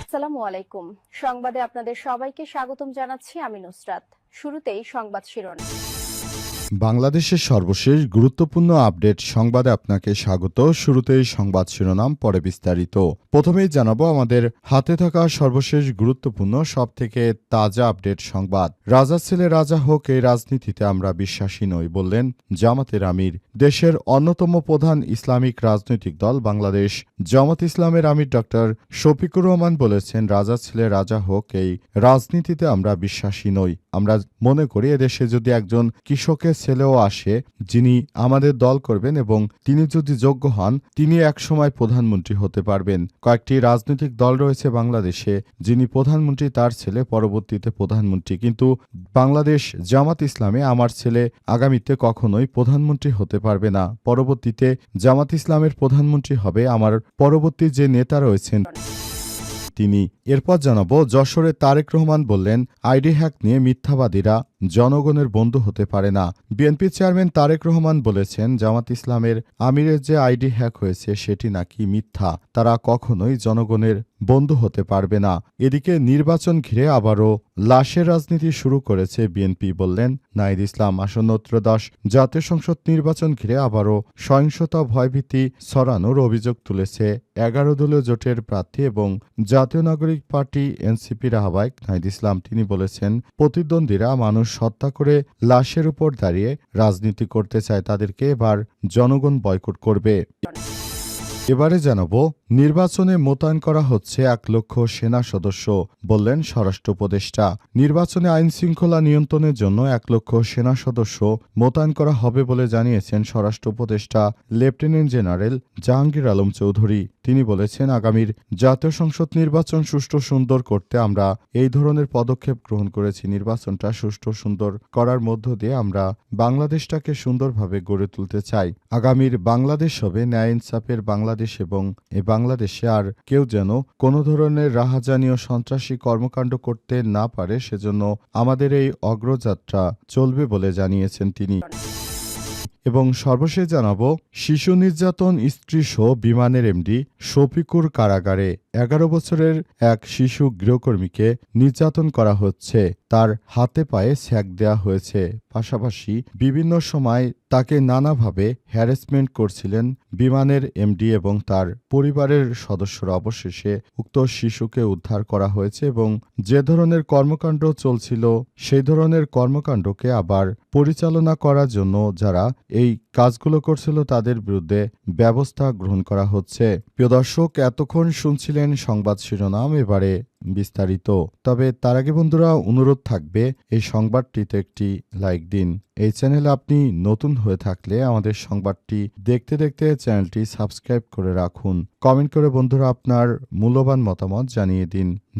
আসসালামু আলাইকুম। সংবাদে আপনাদের সবাইকে স্বাগতম জানাচ্ছি আমি নুসরাত। শুরুতেই সংবাদ শিরোনাম। বাংলাদেশের সর্বশেষ গুরুত্বপূর্ণ আপডেট সংবাদে আপনাকে স্বাগত। শুরুতেই সংবাদ শিরোনাম, পরে বিস্তারিত। প্রথমেই জানাবো আমাদের হাতে থাকা সর্বশেষ গুরুত্বপূর্ণ সবথেকে তাজা আপডেট সংবাদ। রাজার ছেলে রাজা হোক, এই রাজনীতিতে আমরা বিশ্বাসী নই, বললেন জামাতের আমির। দেশের অন্যতম প্রধান ইসলামিক রাজনৈতিক দল বাংলাদেশ জামাত ইসলামের আমির ডক্টর শফিকুর রহমান বলেছেন, রাজার ছেলে রাজা হোক, এই রাজনীতিতে আমরা বিশ্বাসী নই। আমরা মনে করি এদেশে যদি একজন কৃষকের ছেলেও আসে যিনি আমাদের দল করবেন এবং তিনি যদি যোগ্য হন, তিনি একসময় প্রধানমন্ত্রী হতে পারবেন। কয়েকটি রাজনৈতিক দল রয়েছে বাংলাদেশে, যিনি প্রধানমন্ত্রী তার ছেলে পরবর্তীতে প্রধানমন্ত্রী, কিন্তু বাংলাদেশ জামাত ইসলামে আমার ছেলে আগামীতে কখনোই প্রধানমন্ত্রী হতে পারবে না। পরবর্তীতে জামাত ইসলামের প্রধানমন্ত্রী হবে আমার পরবর্তী যে নেতা রয়েছেন তিনি। এরপর জানাবো, যশোরে তারেক রহমান বললেন, আইডি হ্যাক নিয়ে মিথ্যাবাদীরা জনগণের বন্ধু হতে পারে না। বিএনপি চেয়ারম্যান তারেক রহমান বলেছেন, জামাত ইসলামের আমিরের যে আইডি হ্যাক হয়েছে সেটি নাকি মিথ্যা। তারা কখনোই জনগণের বন্ধু হতে পারবে না। এদিকে নির্বাচন ঘিরে আবারও লাশের রাজনীতি শুরু করেছে বিএনপি, বললেন নাহিদ ইসলাম। আসন্ন ত্রয়োদশ জাতীয় সংসদ নির্বাচন ঘিরে আবারও সহিংসতা, ভয়ভীতি ছড়ানোর অভিযোগ তুলেছে 11 দলীয় জোটের প্রার্থী এবং জাতীয় নাগরিক পার্টি এনসিপির আহ্বায়ক নাহিদ ইসলাম। তিনি বলেছেন, প্রতিদ্বন্দ্বীরা মানুষ হত্যা করে লাশের উপর দাঁড়িয়ে রাজনীতি করতে চায়, তাদেরকে এবার জনগণ বয়কট করবে। এবারে জানাবো, নির্বাচনে মোতায়েন করা হচ্ছে 1 লক্ষ সেনা সদস্য, বললেন স্বরাষ্ট্র উপদেষ্টা। নির্বাচনে আইন শৃঙ্খলা নিয়ন্ত্রণের জন্য 1 লক্ষ সেনা সদস্য মোতায়েন করা হবে বলে জানিয়েছেন স্বরাষ্ট্র উপদেষ্টা লেফটেন্যান্ট জেনারেল জাহাঙ্গীর আলম চৌধুরী। তিনি বলেছেন, আগামীর জাতীয় সংসদ নির্বাচন সুষ্ঠু সুন্দর করতে আমরা এই ধরনের পদক্ষেপ গ্রহণ করেছি। নির্বাচনটা সুষ্ঠু সুন্দর করার মধ্য দিয়ে আমরা বাংলাদেশটাকে সুন্দরভাবে গড়ে তুলতে চাই। আগামীর বাংলাদেশ হবে ন্যায় ইনসাফের বাংলাদেশ এবং এ বাংলাদেশে আর কেউ যেন কোনো ধরনের রাহাজানি ও সন্ত্রাসী কর্মকাণ্ড করতে না পারে, সেজন্য আমাদের এই অগ্রযাত্রা চলবে বলে জানিয়েছেন তিনি। এবং সর্বশেষ জানাবো, শিশু নির্যাতন স্ত্রীসহ বিমানের এমডি শফিকুর কারাগারে। 11 বছরের এক শিশু গৃহকর্মীকে নির্যাতন করা হচ্ছে, তার হাতে পায়ে ছ্যাঁক দেওয়া হয়েছে। পাশাপাশি বিভিন্ন সময় তাকে নানাভাবে হ্যারাসমেন্ট করছিলেন বিমানের এমডি এবং তার পরিবারের সদস্যরা। অবশেষে উক্ত শিশুকে উদ্ধার করা হয়েছে এবং যে ধরনের কর্মকাণ্ড চলছিল সেই ধরনের কর্মকাণ্ডকে আবার পরিচালনা করার জন্য যারা এই কাজগুলো করছিল তাদের বিরুদ্ধে ব্যবস্থা গ্রহণ করা হচ্ছে। প্রিয় দর্শক, এতক্ষণ শুনছিলেন সংবাদ শিরোনাম, এবারে বিস্তারিত। তবে তার আগে বন্ধুরা অনুরোধ থাকবে, এই সংবাদটিতে একটি লাইক দিন। এই চ্যানেলে আপনি নতুন হয়ে থাকলে আমাদের সংবাদটি দেখতে দেখতে চ্যানেলটি সাবস্ক্রাইব করে রাখুন। কমেন্ট করে বন্ধুরা আপনার মূল্যবান মতামত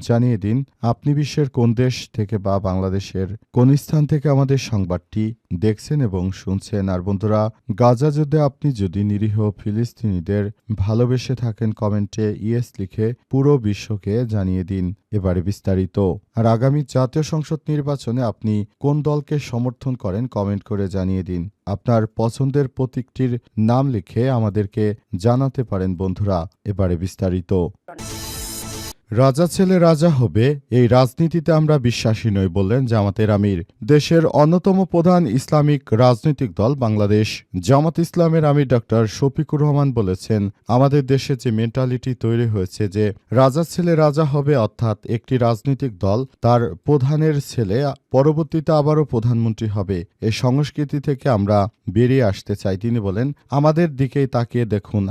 জানিয়ে দিন আপনি বিশ্বের কোন দেশ থেকে বা বাংলাদেশের কোন স্থান থেকে আমাদের সংবাদটি দেখছেন এবং শুনছেন। আর বন্ধুরা, গাজা যুদ্ধে আপনি যদি নিরীহ ফিলিস্তিনিদের ভালোবেসে থাকেন, কমেন্টে ইয়েস লিখে পুরো বিশ্বকে জানিয়ে দিন। এবারে বিস্তারিত। আর আগামী জাতীয় সংসদ নির্বাচনে আপনি কোন দলকে সমর্থন করেন কমেন্ট করে জানিয়ে দিন। আপনার পছন্দের প্রতীকটির নাম লিখে আমাদেরকে জানাতে পারেন বন্ধুরা। এবারে বিস্তারিত। রাজা ছেলে রাজা হবে, এই রাজনীতিতে আমরা বিশ্বাসী নই, বললেন জামাতের আমির। দেশের অন্যতম প্রধান ইসলামিক রাজনৈতিক দল বাংলাদেশ জামাত ইসলামের আমির ডক্টর শফিকুর রহমান বলেছেন, আমাদের দেশে যে মেন্টালিটি তৈরি হয়েছে যে রাজার ছেলে রাজা হবে, অর্থাৎ একটি রাজনৈতিক দল তার প্রধানের ছেলে পরবর্তীতে আবারও প্রধানমন্ত্রী হবে, এই সংস্কৃতি থেকে আমরা বেরিয়ে আসতে চাই। তিনি বলেন, আমাদের দিকেই তাকিয়ে দেখুন,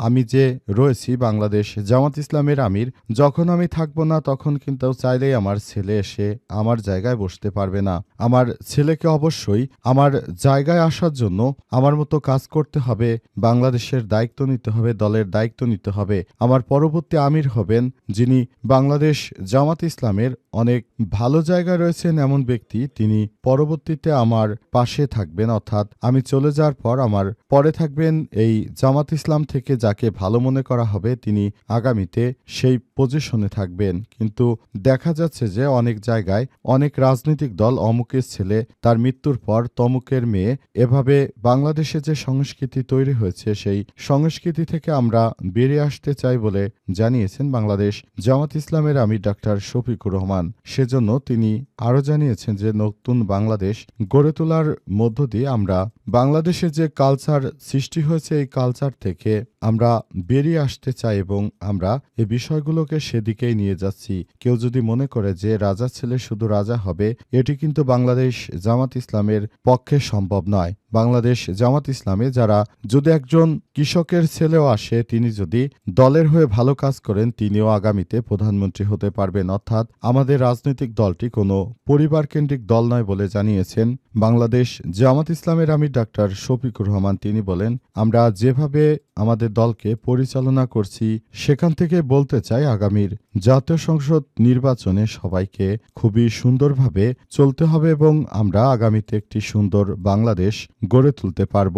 আমি যে রয়েছি বাংলাদেশ জামাত ইসলামের আমির, যখন আমি থাকবো না তখন কিন্তু চাইলেই আমার ছেলে এসে আমার জায়গায় বসতে পারবে না। আমার ছেলেকে অবশ্যই আমার জায়গায় আসার জন্য আমার মতো কাজ করতে হবে, বাংলাদেশের দায়িত্ব নিতে হবে, দলের দায়িত্ব নিতে হবে। আমার পরবর্তী আমির হবেন যিনি বাংলাদেশ জামাত ইসলামের অনেক ভালো জায়গায় রয়েছেন এমন ব্যক্তি, তিনি পরবর্তীতে আমার পাশে থাকবেন, অর্থাৎ আমি চলে যাওয়ার পর আমার পরে থাকবেন। এই জামাত ইসলাম থেকে যাকে ভালো মনে করা হবে তিনি আগামীতে সেই পজিশনে থাকবেন। কিন্তু দেখা যাচ্ছে যে অনেক জায়গায় অনেক রাজনৈতিক দল অমুকের ছেলে, তার মৃত্যুর পর তমুকের মেয়ে, এভাবে বাংলাদেশে যে সংস্কৃতি তৈরি হয়েছে সেই সংস্কৃতি থেকে আমরা বেরিয়ে আসতে চাই বলে জানিয়েছেন বাংলাদেশ জামাত ইসলামের আমির ডাক্তার শফিকুর রহমান। সেজন্য তিনি আরও জানিয়েছেন যে নতুন বাংলাদেশ গড়ে তোলার মধ্য দিয়ে আমরা বাংলাদেশে যে কালচার সৃষ্টি হয়েছে এই কালচার থেকে আমরা বেরিয়ে আসতে চাই এবং আমরা এই বিষয়গুলোকে সেদিকেই নিয়ে যাচ্ছি। কেউ যদি মনে করে যে রাজা ছেলে শুধু রাজা হবে, এটি কিন্তু বাংলাদেশ জামাত ইসলামের পক্ষে সম্ভব নয়। বাংলাদেশ জামাত ইসলামে যারা যদি একজন কৃষকের ছেলেও আসে, তিনি যদি দলের হয়ে ভালো কাজ করেন, তিনিও আগামীতে প্রধানমন্ত্রী হতে পারবেন। অর্থাৎ আমাদের রাজনৈতিক দলটি কোনো পরিবারকেন্দ্রিক দল নয় বলে জানিয়েছেন বাংলাদেশ জামাত ইসলামের আমির ডাক্তার শফিকুর রহমান। তিনি বলেন, আমরা যেভাবে আমাদের দলকে পরিচালনা করছি সেখান থেকে বলতে চাই আগামীর জাতীয় সংসদ নির্বাচনে সবাইকে খুবই সুন্দরভাবে চলতে হবে এবং আমরা আগামীতে একটি সুন্দর বাংলাদেশ গড়ে তুলতে পারব।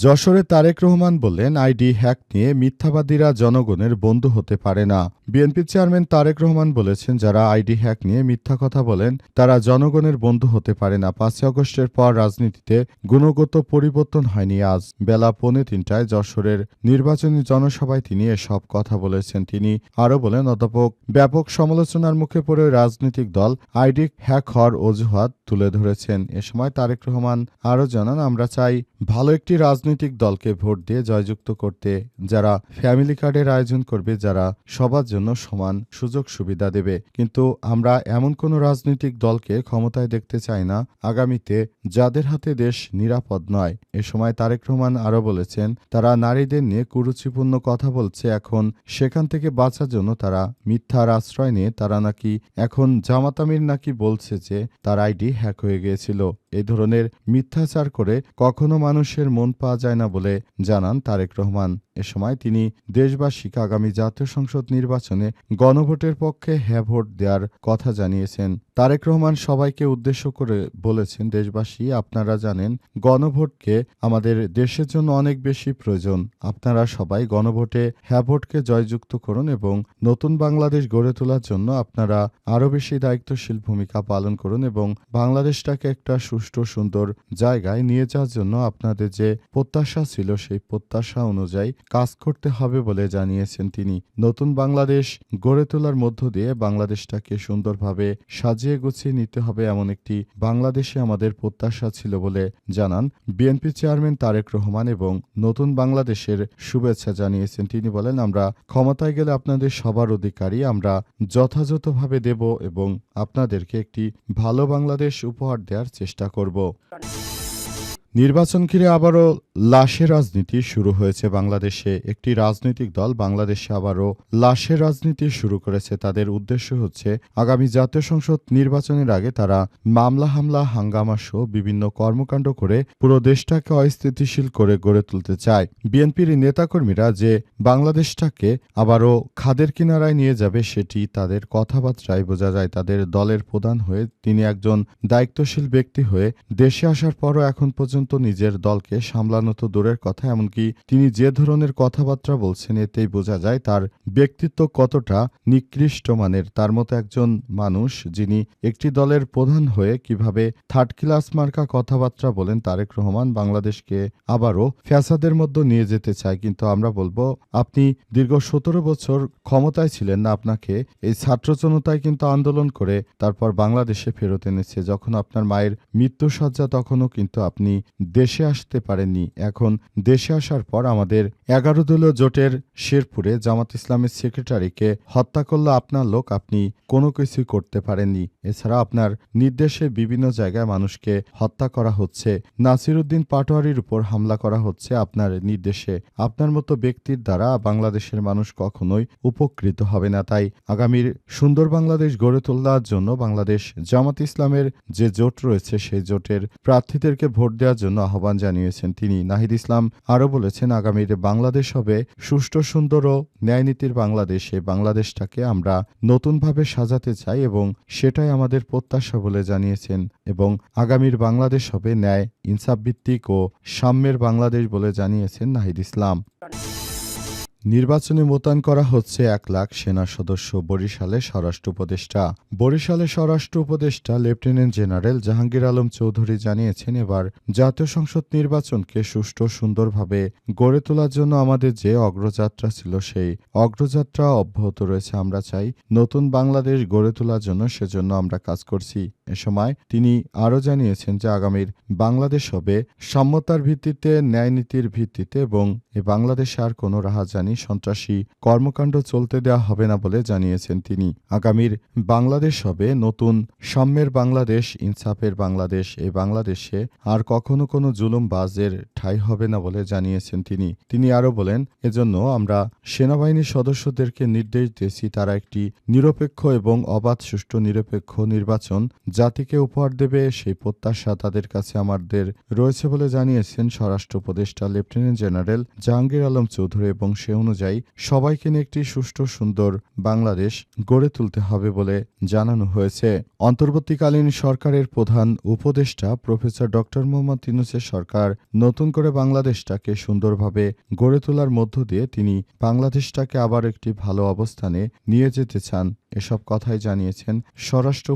যশোরে তারেক রহমান বললেন, আইডি হ্যাক নিয়ে মিথ্যাবাদীরা জনগণের বন্ধু হতে পারে না। বিএনপি চেয়ারম্যান তারেক রহমান বলেছেন, যারা আইডি হ্যাক নিয়ে মিথ্যা কথা বলেন তারা জনগণের বন্ধু হতে পারে না। 5 আগস্টের পর রাজনীতিতে গুণগত পরিবর্তন হয়নি। আজ বেলা 2:45 যশোরের নির্বাচনী জনসভায় তিনি এসব কথা বলেছেন। তিনি আরও বলেন, অধ্যাপক ব্যাপক সমালোচনার মুখে পড়ে রাজনৈতিক দল আইডি হ্যাক হওয়ার অজুহাত তুলে ধরেছেন। এ সময় তারেক রহমান আরও জানান, আমরা চাই ভালো একটি রাজনৈতিক দলকে ভোট দিয়ে জয়যুক্ত করতে, যারা ফ্যামিলি কার্ডের আয়োজন করবে, যারা সবার জন্য সমান সুযোগ সুবিধা দেবে। কিন্তু আমরা এমন কোনো রাজনৈতিক দলকে ক্ষমতায় দেখতে চাই না আগামীতে যাদের হাতে দেশ নিরাপদ নয়। এ সময় তারেক রহমান আরও বলেছেন, তারা নারীদের নিয়ে কুরুচিপূর্ণ কথা বলছে, এখন সেখান থেকে বাঁচার জন্য তারা মিথ্যার আশ্রয় নিয়ে তারা নাকি এখন জামাত আমির নাকি বলছে যে তার আইডি হ্যাক হয়ে গিয়েছিল। এই ধরনের মিথ্যাচার করে কখনো মানুষের মন পাওয়া যায় না বলে জানান তারেক রহমান। এ সময় তিনি দেশবাসীকে আগামী জাতীয় সংসদ নির্বাচনে গণভোটের পক্ষে হ্যাঁ ভোট দেওয়ার কথা জানিয়েছেন। তারেক রহমান সবাইকে উদ্দেশ্য করে বলেছেন, দেশবাসী আপনারা জানেন গণভোটকে আমাদের দেশের জন্য অনেক বেশি প্রয়োজন। আপনারা সবাই গণভোটে হ্যাঁ ভোটকে জয়যুক্ত করুন এবং নতুন বাংলাদেশ গড়ে তোলার জন্য আপনারা আরও বেশি দায়িত্বশীল ভূমিকা পালন করুন এবং বাংলাদেশটাকে একটা সুষ্ঠু সুন্দর জায়গায় নিয়ে যাওয়ার জন্য আপনাদের যে প্রত্যাশা ছিল সেই প্রত্যাশা অনুযায়ী কাজ করতে হবে বলে জানিয়েছেন তিনি। নতুন বাংলাদেশ গড়ে তোলার মধ্য দিয়ে বাংলাদেশটাকে সুন্দরভাবে সাজিয়ে গুছিয়ে নিতে হবে, এমন একটি বাংলাদেশে আমাদের প্রত্যাশা ছিল বলে জানান বিএনপি চেয়ারম্যান তারেক রহমান এবং নতুন বাংলাদেশের শুভেচ্ছা জানিয়েছেন। তিনি বলেন, আমরা ক্ষমতায় গেলে আপনাদের সবার অধিকারী আমরা যথাযথভাবে দেব এবং আপনাদেরকে একটি ভালো বাংলাদেশ উপহার দেওয়ার চেষ্টা করব। নির্বাচন ঘিরে আবারও লাশের রাজনীতি শুরু হয়েছে বাংলাদেশে। একটি রাজনৈতিক দল বাংলাদেশে আবারও লাশের রাজনীতি শুরু করেছে। তাদের উদ্দেশ্য হচ্ছে আগামী জাতীয় সংসদ নির্বাচনের আগে তারা মামলা হামলা হাঙ্গামা সহ বিভিন্ন কর্মকাণ্ড করে পুরো দেশটাকে অস্থিতিশীল করে গড়ে তুলতে চায়। বিএনপির নেতাকর্মীরা যে বাংলাদেশটাকে আবারও খাদের কিনারায় নিয়ে যাবে সেটি তাদের কথাবার্তায় বোঝা যায়। তাদের দলের প্রধান হয়ে তিনি একজন দায়িত্বশীল ব্যক্তি হয়ে দেশে আসার পরও এখন পর্যন্ত নিজের দলকে সামলানো তো দূরের কথা, এমনকি তিনি যে ধরনের কথাবার্তা বলছেন এতেই বোঝা যায় তার ব্যক্তিত্ব কতটা নিকৃষ্ট মানের। তার মতো একজন মানুষ যিনি একটি দলের প্রধান হয়ে কিভাবে থার্ড ক্লাস মার্কা কথাবার্তা বলেন। তারেক রহমান বাংলাদেশকে আবারও ফ্যাসাদের মধ্যে নিয়ে যেতে চায়। কিন্তু আমরা বলবো, আপনি দীর্ঘ 17 বছর ক্ষমতায় ছিলেন না, আপনাকে এই ছাত্র জনতায় কিন্তু আন্দোলন করে তারপর বাংলাদেশে ফেরত এনেছে। যখন আপনার মায়ের মৃত্যুসজ্জা তখনও কিন্তু আপনি দেশে আসতে পারেননি। এখন দেশে আসার পর আমাদের 11 দলীয় জোটের শেরপুরে জামাত ইসলামের সেক্রেটারিকে হত্যা করল আপনার লোক, আপনি কোনো কিছুই করতে পারেননি। এছাড়া আপনার নির্দেশে বিভিন্ন জায়গায় মানুষকে হত্যা করা হচ্ছে। নাসিরউদ্দিন পাটোয়ারির উপর হামলা করা হচ্ছে আপনার নির্দেশে। আপনার মতো ব্যক্তির দ্বারা বাংলাদেশের মানুষ কখনোই উপকৃত হবে না। তাই আগামীর সুন্দর বাংলাদেশ গড়ে তোলার জন্য বাংলাদেশ জামাত ইসলামের যে জোট রয়েছে সেই জোটের প্রার্থীদেরকে ভোট দেওয়ার জন্য আহ্বান জানিয়েছেন তিনি। নাহিদ ইসলাম আরও বলেছেন, আগামীর বাংলাদেশ হবে সুষ্ঠু, সুন্দর ও ন্যায়নীতির বাংলাদেশ। এই বাংলাদেশটাকে আমরা নতুনভাবে সাজাতে চাই এবং সেটাই আমাদের প্রত্যাশা বলে জানিয়েছেন। এবং আগামীর বাংলাদেশ হবে ন্যায়, ইনসাফ ভিত্তিক ও সাম্যের বাংলাদেশ বলে জানিয়েছেন নাহিদ ইসলাম। নির্বাচনে মোতায়েন করা হচ্ছে 1 লাখ সেনা সদস্য, বরিশালে স্বরাষ্ট্র উপদেষ্টা। বরিশালে স্বরাষ্ট্র উপদেষ্টা লেফটেন্যান্ট জেনারেল জাহাঙ্গীর আলম চৌধুরী জানিয়েছেন, এবার জাতীয় সংসদ নির্বাচনকে সুষ্ঠু, সুন্দরভাবে গড়ে তোলার জন্য আমাদের যে অগ্রযাত্রা ছিল সেই অগ্রযাত্রা অব্যাহত রয়েছে। আমরা চাই নতুন বাংলাদেশ গড়ে তোলার জন্য, সেজন্য আমরা কাজ করছি। এ সময় তিনি আরও জানিয়েছেন যে আগামীর বাংলাদেশ হবে সাম্যতার ভিত্তিতে, ন্যায়নীতির ভিত্তিতে এবং এ বাংলাদেশে আর কোনো রাহাজানি, সন্ত্রাসী কর্মকাণ্ড চলতে দেওয়া হবে না বলে জানিয়েছেন তিনি। আগামীর বাংলাদেশ হবে নতুন সাম্যের বাংলাদেশ, ইনসাফের বাংলাদেশ। এই বাংলাদেশে আর কখনো কোনো জুলুমবাজের ঠাঁই হবে না বলে জানিয়েছেন তিনি। তিনি আরও বলেন, এজন্য আমরা সেনাবাহিনীর সদস্যদেরকে নির্দেশ দিয়েছি তারা একটি নিরপেক্ষ এবং অবাধ, সুষ্ঠু, নিরপেক্ষ নির্বাচন জাতিকে উপহার দেবে, সেই প্রত্যাশা তাদের কাছে আমাদের রয়েছে বলে জানিয়েছেন স্বরাষ্ট্র উপদেষ্টা লেফটেন্যান্ট জেনারেল জাহাঙ্গীর আলম চৌধুরী। এবং সে অনুযায়ী সবাইকে নিয়ে একটি সুষ্ঠু, সুন্দর বাংলাদেশ গড়ে তুলতে হবে বলে জানানো হয়েছে। অন্তর্বর্তীকালীন সরকারের প্রধান উপদেষ্টা প্রফেসর ডক্টর মোহাম্মদ ইউনূসের সরকার নতুন করে বাংলাদেশটাকে সুন্দরভাবে গড়ে তোলার মধ্য দিয়ে তিনি বাংলাদেশটাকে আবার একটি ভালো অবস্থানে নিয়ে যেতে চান। এসব কথাই জানিয়েছেন স্বরাষ্ট্র